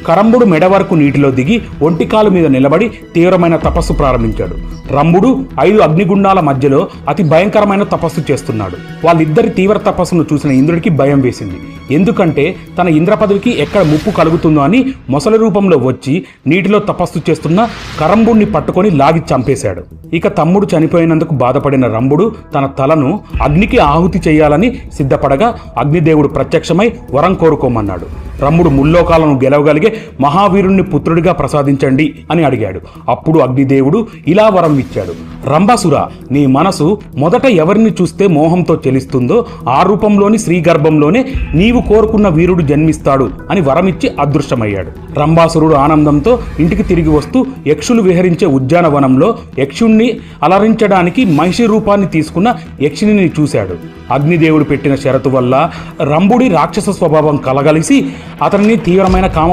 కరంబుడు మెడ వరకు నీటిలో దిగి ఒంటికాలు మీద నిలబడి తీవ్రమైన తపస్సు ప్రారంభించాడు. రంభుడు 5 అగ్నిగుండాల మధ్యలో అతి భయంకరమైన తపస్సు చేస్తున్నాడు. వాళ్ళిద్దరి తీవ్ర తపస్సును చూసిన ఇంద్రుడికి భయం వేసింది. ఎందుకంటే తన ఇంద్ర పదవికి ఎక్కడ ముప్పు కలుగుతుందో అని మొసలి రూపంలో వచ్చి నీటిలో తపస్సు చేస్తున్న కరంబుడిని పట్టుకొని లాగి చంపేశాడు. ఇక తమ్ముడు చనిపోయినందుకు బాధపడిన రంభుడు తన తలను అగ్నికి ఆహుతి చేయాలని సిద్ధపడగా అగ్నిదేవుడు ప్రత్యక్షమై వరం కోరుకోమన్నాడు. రంభుడు ముల్లోకాలను గెలవగలిగే మహావీరుణ్ణి పుత్రుడిగా ప్రసాదించండి అని అడిగాడు. అప్పుడు అగ్నిదేవుడు ఇలా వరం ఇచ్చాడు. రంభాసుర, నీ మనసు మొదట ఎవరిని చూస్తే మోహంతో చెలిస్తుందో ఆ రూపంలోని శ్రీ గర్భంలోనే నీవు కోరుకున్న వీరుడు జన్మిస్తాడు అని వరమిచ్చి అదృశ్యమయ్యాడు. రంభాసురుడు ఆనందంతో ఇంటికి తిరిగి వస్తూ యక్షులు విహరించే ఉద్యానవనంలో యక్షుణ్ణి అలరించడానికి మహిషి రూపాన్ని తీసుకున్న యక్షిణిని చూశాడు. అగ్నిదేవుడు పెట్టిన షరతు వల్ల రంభుడి రాక్షస స్వభావం కలగలిసి అతనిని తీవ్రమైన కామ